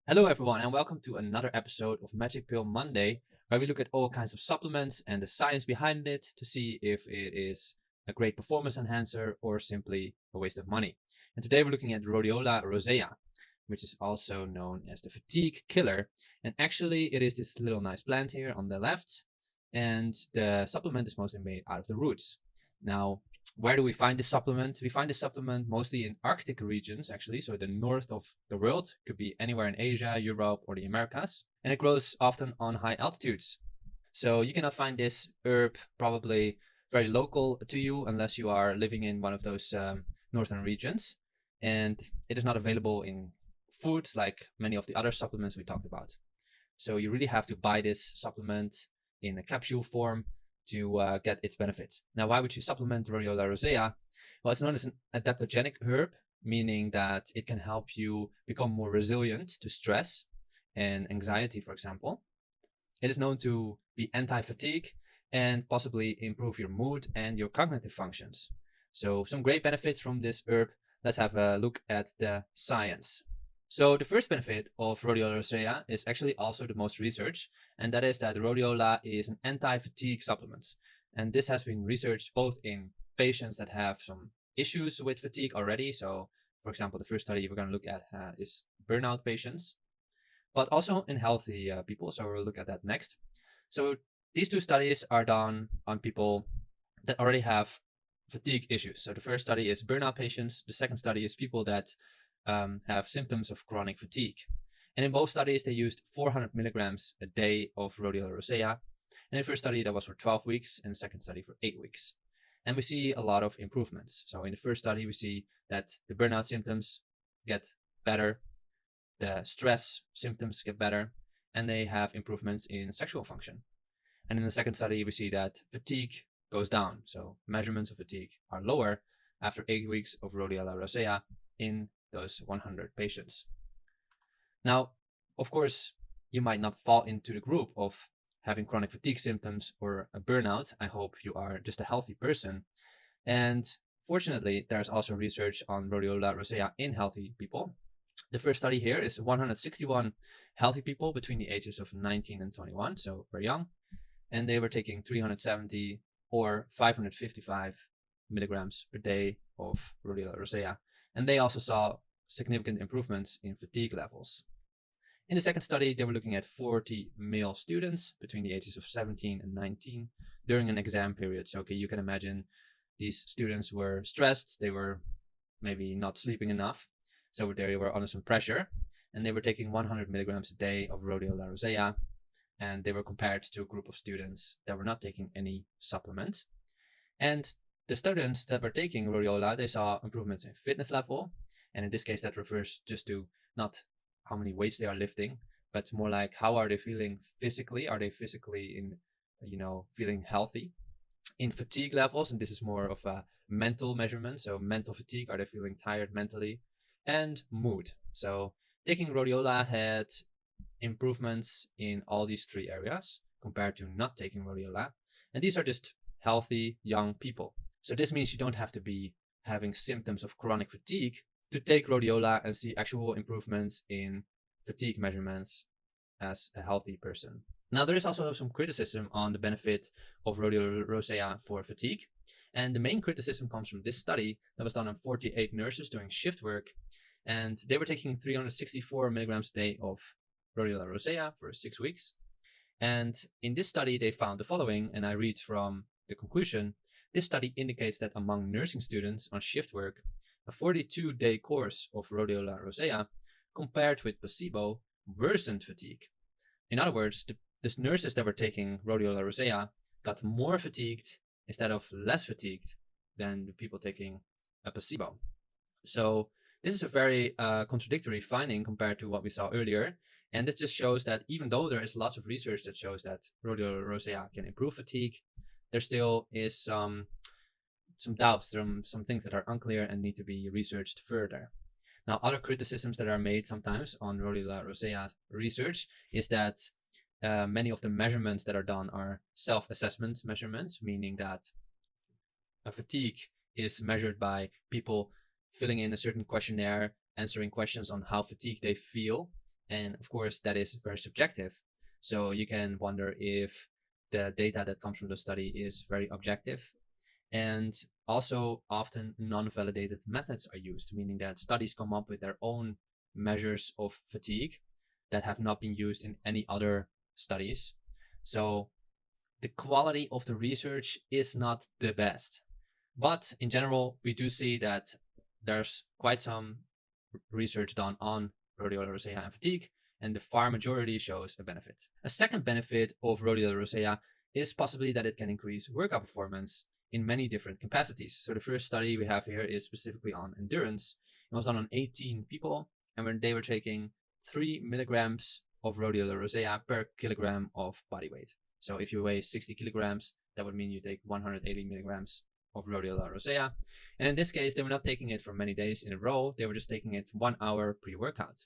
Hello, everyone, and welcome to another episode of Magic Pill Monday, where we look at all kinds of supplements and the science behind it to see if it is a great performance enhancer or simply a waste of money. And today we're looking at Rhodiola Rosea, which is also known as the fatigue killer. And actually, it is this little nice plant here on the left, and the supplement is mostly made out of the roots. Now, where do we find this supplement? We find this supplement mostly in Arctic regions, actually, so the north of the world, could be anywhere in Asia, Europe, or the Americas, and it grows often on high altitudes. So you cannot find this herb probably very local to you unless you are living in one of those northern regions, and it is not available in foods like many of the other supplements we talked about. So you really have to buy this supplement in a capsule form to get its benefits. Now, why would you supplement Rhodiola rosea? Well, it's known as an adaptogenic herb, meaning that it can help you become more resilient to stress and anxiety, for example. It is known to be anti-fatigue and possibly improve your mood and your cognitive functions. So some great benefits from this herb. Let's have a look at the science. So the first benefit of Rhodiola rosea is actually also the most researched, and that is that rhodiola is an anti-fatigue supplement. And this has been researched both in patients that have some issues with fatigue already. So, for example, the first study we're going to look at is burnout patients, but also in healthy people. So we'll look at that next. So these two studies are done on people that already have fatigue issues. So the first study is burnout patients. The second study is people that have symptoms of chronic fatigue. And in both studies, they used 400 milligrams a day of Rhodiola rosea. And in the first study, that was for 12 weeks, and the second study for 8 weeks. And we see a lot of improvements. So in the first study, we see that the burnout symptoms get better, the stress symptoms get better, and they have improvements in sexual function. And in the second study, we see that fatigue goes down. So measurements of fatigue are lower after 8 weeks of Rhodiola rosea in those 100 patients. Now, of course, you might not fall into the group of having chronic fatigue symptoms or a burnout. I hope you are just a healthy person. And fortunately, there's also research on Rhodiola rosea in healthy people. The first study here is 161 healthy people between the ages of 19 and 21, so very young. And they were taking 370 or 555 milligrams per day of Rhodiola rosea. And they also saw significant improvements in fatigue levels. In the second study, they were looking at 40 male students between the ages of 17 and 19 during an exam period. So, okay, you can imagine these students were stressed, they were maybe not sleeping enough, so they were under some pressure, and they were taking 100 milligrams a day of Rhodiola rosea, and they were compared to a group of students that were not taking any supplement. And the students that were taking rhodiola, they saw improvements in fitness level. And in this case, that refers just to not how many weights they are lifting, but more like how are they feeling physically? Are they physically feeling healthy? In fatigue levels, and this is more of a mental measurement. So mental fatigue, are they feeling tired mentally? And mood. So taking rhodiola had improvements in all these three areas compared to not taking rhodiola. And these are just healthy young people. So this means you don't have to be having symptoms of chronic fatigue to take rhodiola and see actual improvements in fatigue measurements as a healthy person. Now, there is also some criticism on the benefit of Rhodiola rosea for fatigue. And the main criticism comes from this study that was done on 48 nurses doing shift work. And they were taking 364 milligrams a day of Rhodiola rosea for 6 weeks. And in this study, they found the following, and I read from the conclusion. This study indicates that among nursing students on shift work, a 42-day course of Rhodiola rosea compared with placebo worsened fatigue. In other words, the nurses that were taking Rhodiola rosea got more fatigued instead of less fatigued than the people taking a placebo. So this is a very contradictory finding compared to what we saw earlier. And this just shows that even though there is lots of research that shows that Rhodiola rosea can improve fatigue, there still is some doubts, some things that are unclear and need to be researched further. Now, other criticisms that are made sometimes on Rhodiola rosea research is that many of the measurements that are done are self-assessment measurements, meaning that a fatigue is measured by people filling in a certain questionnaire, answering questions on how fatigued they feel, And of course, that is very subjective. So you can wonder if the data that comes from the study is very objective. And also, often non-validated methods are used, meaning that studies come up with their own measures of fatigue that have not been used in any other studies. So the quality of the research is not the best. But in general, we do see that there's quite some research done on Rhodiola rosea and fatigue, and the far majority shows a benefit. A second benefit of Rhodiola rosea is possibly that it can increase workout performance in many different capacities. So the first study we have here is specifically on endurance. It was done on 18 people, and when they were taking 3 milligrams of Rhodiola rosea per kilogram of body weight. So if you weigh 60 kilograms, that would mean you take 180 milligrams of Rhodiola rosea. And in this case, they were not taking it for many days in a row. They were just taking it 1 hour pre-workout.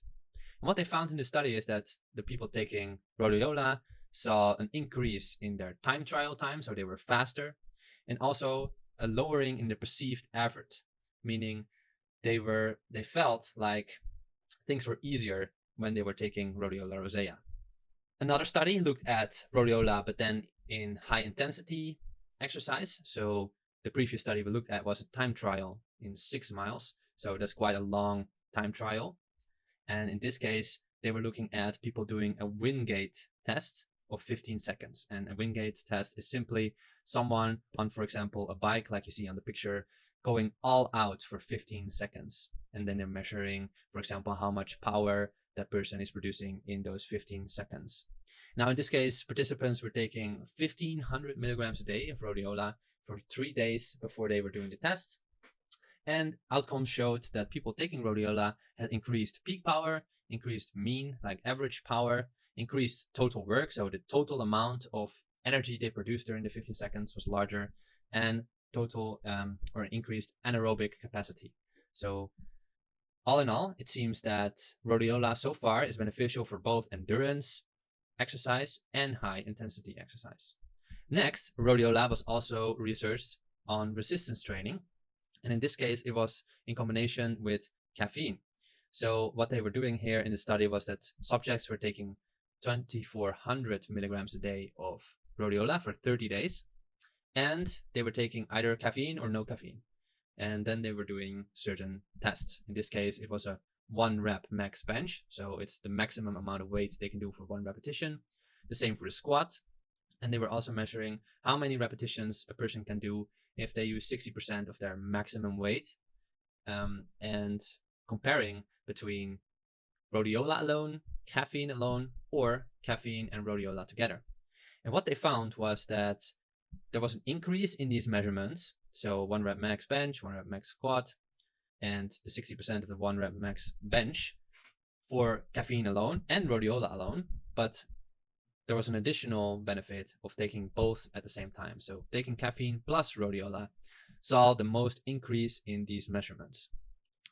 And what they found in the study is that the people taking Rhodiola saw an increase in their time trial time, so they were faster, and also a lowering in the perceived effort, meaning they felt like things were easier when they were taking Rhodiola rosea. Another study looked at rhodiola, but then in high intensity exercise. So the previous study we looked at was a time trial in 6 miles. So that's quite a long time trial. And in this case, they were looking at people doing a Wingate test of 15 seconds. And a Wingate test is simply someone on, for example, a bike, like you see on the picture, going all out for 15 seconds. And then they're measuring, for example, how much power that person is producing in those 15 seconds. Now, in this case, participants were taking 1,500 milligrams a day of rhodiola for 3 days before they were doing the test. And outcomes showed that people taking rhodiola had increased peak power, increased mean, like average power, increased total work. So the total amount of energy they produced during the 15 seconds was larger, and total or increased anaerobic capacity. So all in all, it seems that rhodiola so far is beneficial for both endurance exercise and high intensity exercise. Next, rhodiola was also researched on resistance training. And in this case, it was in combination with caffeine. So what they were doing here in the study was that subjects were taking 2,400 milligrams a day of rhodiola for 30 days. And they were taking either caffeine or no caffeine. And then they were doing certain tests. In this case, it was a 1 rep max bench. So it's the maximum amount of weight they can do for 1 repetition. The same for the squat. And they were also measuring how many repetitions a person can do if they use 60% of their maximum weight, and comparing between rhodiola alone, caffeine alone, or caffeine and rhodiola together. And what they found was that there was an increase in these measurements. So 1 rep max bench, 1 rep max squat, and the 60% of the 1 rep max bench for caffeine alone and rhodiola alone. But there was an additional benefit of taking both at the same time. So taking caffeine plus rhodiola saw the most increase in these measurements,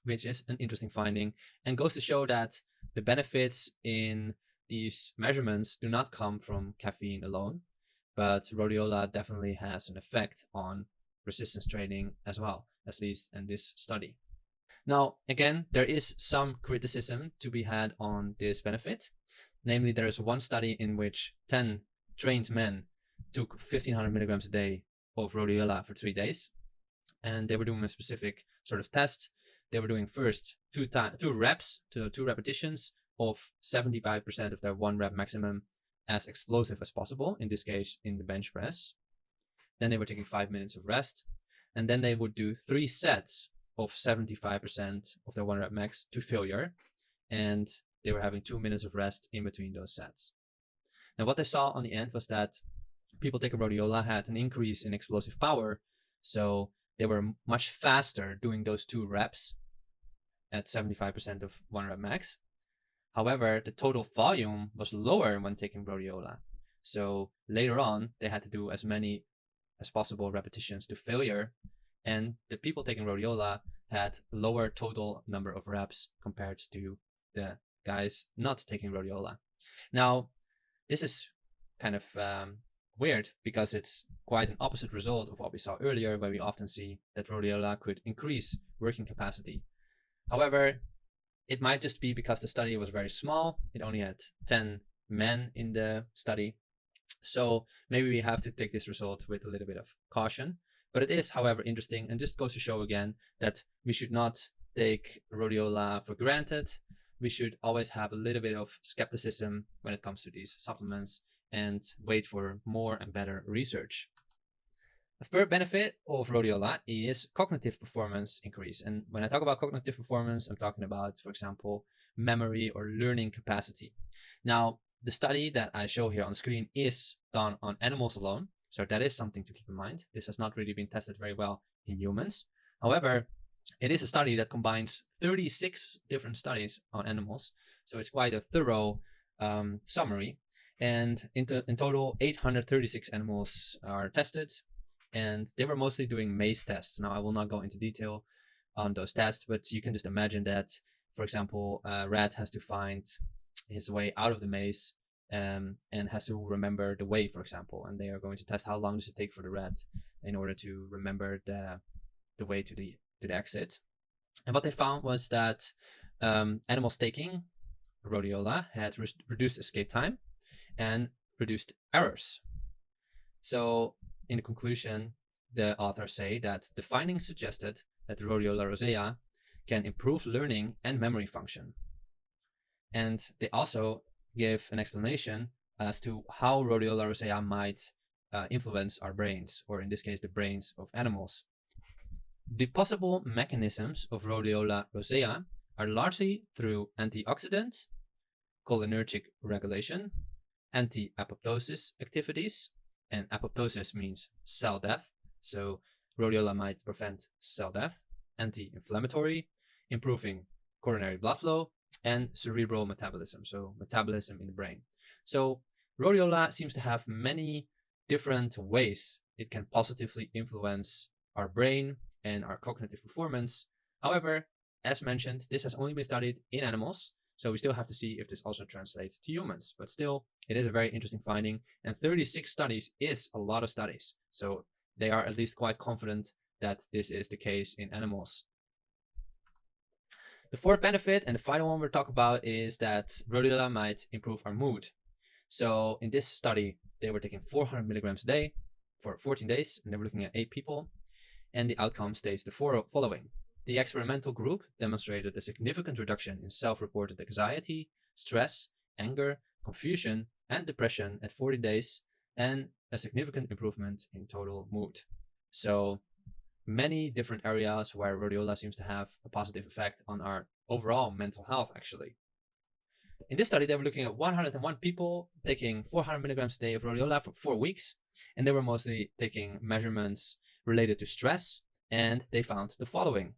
which is an interesting finding and goes to show that the benefits in these measurements do not come from caffeine alone, but rhodiola definitely has an effect on resistance training as well, at least in this study. Now, again, there is some criticism to be had on this benefit. Namely, there is one study in which 10 trained men took 1,500 milligrams a day of rhodiola for 3 days. And they were doing a specific sort of test. They were doing first two reps, two repetitions of 75% of their 1 rep maximum as explosive as possible, in this case, in the bench press. Then they were taking 5 minutes of rest. And then they would do 3 sets of 75% of their 1 rep max to failure. And they were having 2 minutes of rest in between those sets. Now, what they saw on the end was that people taking rhodiola had an increase in explosive power. So they were much faster doing those 2 reps at 75% of 1 rep max. However, the total volume was lower when taking rhodiola. So later on, they had to do as many as possible repetitions to failure. And the people taking rhodiola had lower total number of reps compared to the guys not taking rhodiola. Now, this is kind of weird because it's quite an opposite result of what we saw earlier, where we often see that rhodiola could increase working capacity. However, It might just be because the study was very small. It only had 10 men in the study. So maybe we have to take this result with a little bit of caution. But it is, however, interesting, and just goes to show again that we should not take rhodiola for granted. We should always have a little bit of skepticism when it comes to these supplements and wait for more and better research. The third benefit of rhodiola is cognitive performance increase. And when I talk about cognitive performance, I'm talking about, for example, memory or learning capacity. Now, the study that I show here on screen is done on animals alone. So that is something to keep in mind. This has not really been tested very well in humans. However, it is a study that combines 36 different studies on animals. So it's quite a thorough summary. And in total, 836 animals are tested. And they were mostly doing maze tests. Now, I will not go into detail on those tests, but you can just imagine that, for example, a rat has to find his way out of the maze and has to remember the way, for example. And they are going to test how long does it take for the rat in order to remember the way to the exit. And what they found was that animals taking rhodiola had reduced escape time and reduced errors. So in the conclusion, the authors say that the findings suggested that Rhodiola rosea can improve learning and memory function. And they also give an explanation as to how Rhodiola rosea might influence our brains, or in this case, the brains of animals. The possible mechanisms of Rhodiola rosea are largely through antioxidant, cholinergic regulation, anti-apoptosis activities, and apoptosis means cell death. So rhodiola might prevent cell death, anti-inflammatory, improving coronary blood flow, and cerebral metabolism. So metabolism in the brain. So rhodiola seems to have many different ways it can positively influence our brain and our cognitive performance. However, as mentioned, this has only been studied in animals. So we still have to see if this also translates to humans. But still, it is a very interesting finding. And 36 studies is a lot of studies. So they are at least quite confident that this is the case in animals. The fourth benefit, and the final one we'll talk about, is that rhodiola might improve our mood. So in this study, they were taking 400 milligrams a day for 14 days, and they were looking at 8 people. And the outcome states the following. The experimental group demonstrated a significant reduction in self-reported anxiety, stress, anger, confusion, and depression at 40 days, and a significant improvement in total mood. So many different areas where rhodiola seems to have a positive effect on our overall mental health, actually. In this study, they were looking at 101 people taking 400 milligrams a day of rhodiola for 4 weeks, and they were mostly taking measurements related to stress, and they found the following.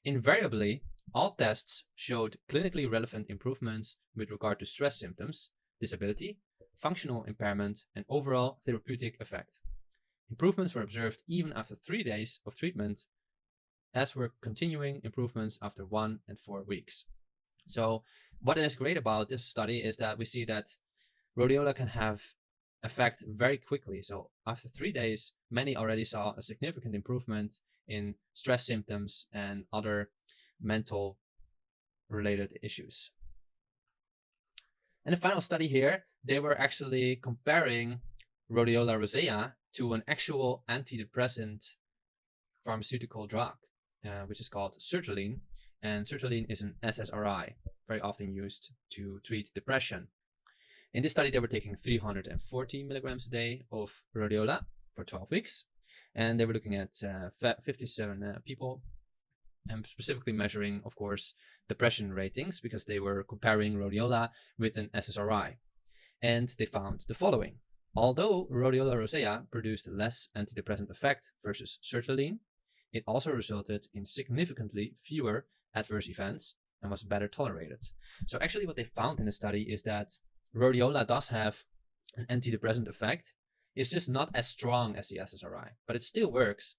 Invariably, all tests showed clinically relevant improvements with regard to stress symptoms, disability, functional impairment, and overall therapeutic effect. Improvements were observed even after 3 days of treatment, as were continuing improvements after 1 and 4 weeks. So what is great about this study is that we see that rhodiola can have effect very quickly. So after 3 days, many already saw a significant improvement in stress symptoms and other mental related issues. And the final study here, they were actually comparing Rhodiola rosea to an actual antidepressant pharmaceutical drug, which is called sertraline. And sertraline is an SSRI, very often used to treat depression. In this study, they were taking 340 milligrams a day of rhodiola for 12 weeks. And they were looking at 57 people, and specifically measuring, of course, depression ratings, because they were comparing rhodiola with an SSRI. And they found the following. Although Rhodiola rosea produced less antidepressant effect versus sertraline, it also resulted in significantly fewer adverse events and was better tolerated. So actually what they found in the study is that rhodiola does have an antidepressant effect. It's just not as strong as the SSRI, but it still works.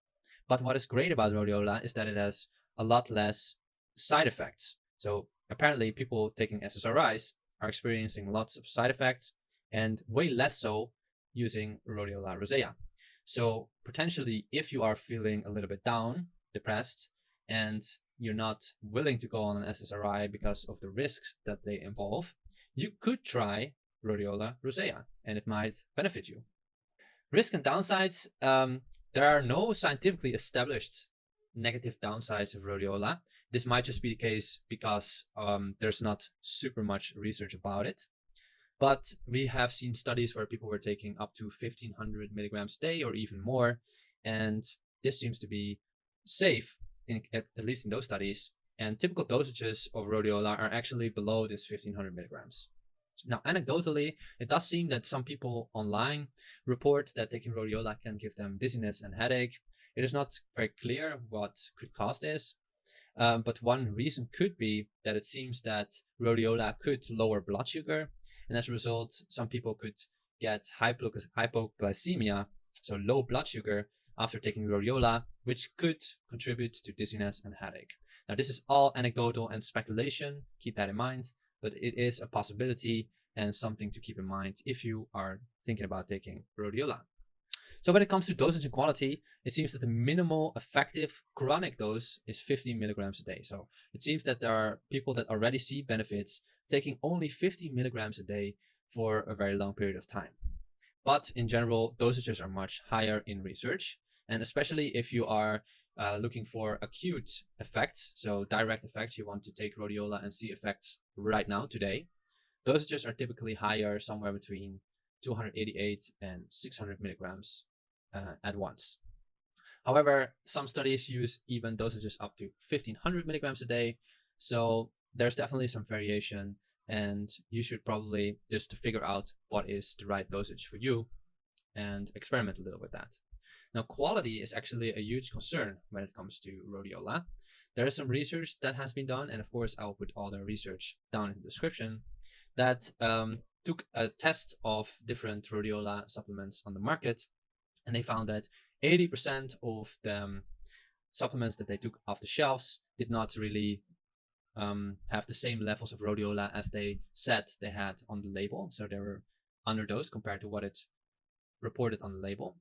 But what is great about rhodiola is that it has a lot less side effects. So apparently people taking SSRIs are experiencing lots of side effects and way less so using Rhodiola rosea. So potentially if you are feeling a little bit down, depressed, and you're not willing to go on an SSRI because of the risks that they involve, you could try Rhodiola Rosea, and it might benefit you. Risk and downsides, there are no scientifically established negative downsides of rhodiola. This might just be the case because there's not super much research about it. But we have seen studies where people were taking up to 1500 milligrams a day or even more. And this seems to be safe, at least in those studies. And typical dosages of rhodiola are actually below this 1500 milligrams. Now, anecdotally, it does seem that some people online report that taking rhodiola can give them dizziness and headache. It is not very clear what could cause this, but one reason could be that it seems that rhodiola could lower blood sugar, and as a result, some people could get hypoglycemia, so low blood sugar, after taking rhodiola, which could contribute to dizziness and headache. Now, this is all anecdotal and speculation, keep that in mind, but it is a possibility and something to keep in mind if you are thinking about taking rhodiola. So when it comes to dosage and quality, it seems that the minimal effective chronic dose is 50 milligrams a day. So it seems that there are people that already see benefits taking only 50 milligrams a day for a very long period of time. But in general, dosages are much higher in research, and especially if you are looking for acute effects, so direct effects, you want to take rhodiola and see effects right now, today, dosages are typically higher, somewhere between 288 and 600 milligrams at once. However, some studies use even dosages up to 1500 milligrams a day, so there's definitely some variation, and you should probably just figure out what is the right dosage for you and experiment a little with that. Now, quality is actually a huge concern when it comes to rhodiola. There is some research that has been done, and of course, I'll put all the research down in the description, that took a test of different rhodiola supplements on the market, and they found that 80% of the supplements that they took off the shelves did not really have the same levels of rhodiola as they said they had on the label. So they were underdosed compared to what it reported on the label.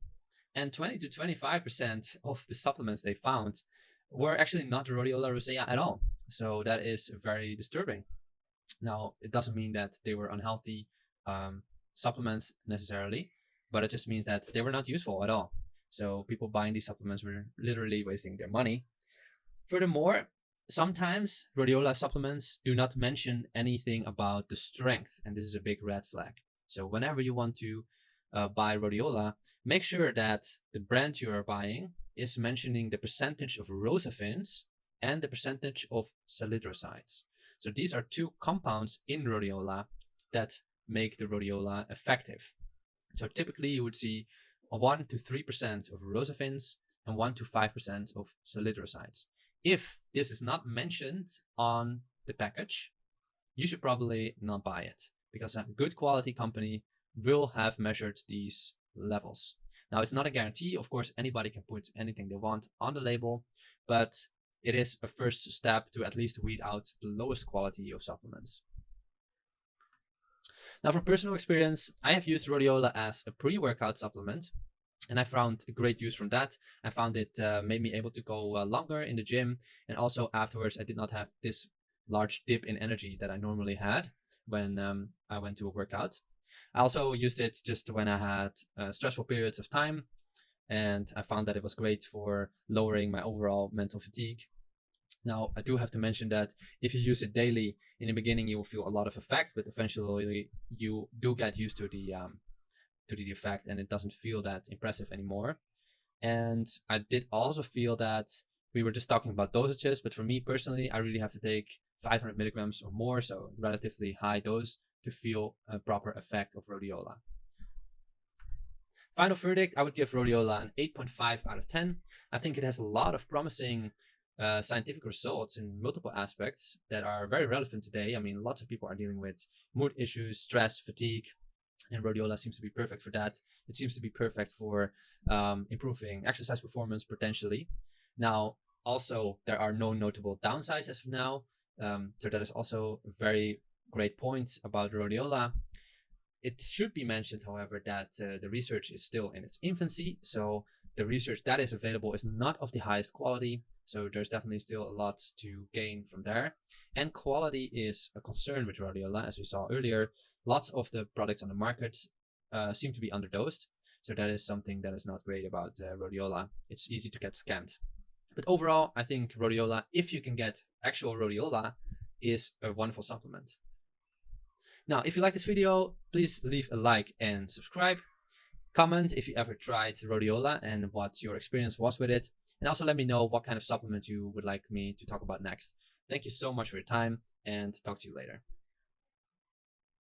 And 20 to 25% of the supplements they found were actually not Rhodiola Rosea at all. So that is very disturbing. Now, it doesn't mean that they were unhealthy supplements necessarily, but it just means that they were not useful at all. So people buying these supplements were literally wasting their money. Furthermore, sometimes rhodiola supplements do not mention anything about the strength, and this is a big red flag. So whenever you want to buy rhodiola, make sure that the brand you are buying is mentioning the percentage of rosafins and the percentage of salidrosides. So these are two compounds in rhodiola that make the rhodiola effective. So typically you would see 1 to 3% of rosafins and 1 to 5% of salidrosides. If this is not mentioned on the package, you should probably not buy it, because a good quality company will have measured these levels. Now, it's not a guarantee. Of course, anybody can put anything they want on the label, but it is a first step to at least weed out the lowest quality of supplements. Now, from personal experience, I have used rhodiola as a pre-workout supplement, and I found a great use from that. I found it made me able to go longer in the gym, and also afterwards I did not have this large dip in energy that I normally had when I went to a workout. I also used it just when I had stressful periods of time, and I found that it was great for lowering my overall mental fatigue. Now, I do have to mention that if you use it daily, in the beginning you will feel a lot of effect, but eventually you do get used to the effect, and it doesn't feel that impressive anymore. And I did also feel that we were just talking about dosages, but for me personally, I really have to take 500 milligrams or more, so relatively high dose, to feel a proper effect of rhodiola. Final verdict, I would give rhodiola an 8.5 out of 10. I think it has a lot of promising scientific results in multiple aspects that are very relevant today. I mean, lots of people are dealing with mood issues, stress, fatigue, and rhodiola seems to be perfect for that. It seems to be perfect for improving exercise performance potentially. Now, also, there are no notable downsides as of now. So that is also a very great point about rhodiola. It should be mentioned, however, that the research is still in its infancy. So the research that is available is not of the highest quality. So there's definitely still a lot to gain from there. And quality is a concern with rhodiola, as we saw earlier. Lots of the products on the market seem to be underdosed. So that is something that is not great about rhodiola. It's easy to get scammed. But overall, I think rhodiola, if you can get actual rhodiola, is a wonderful supplement. Now, if you like this video, please leave a like and subscribe. Comment if you ever tried rhodiola and what your experience was with it. And also let me know what kind of supplement you would like me to talk about next. Thank you so much for your time, and talk to you later.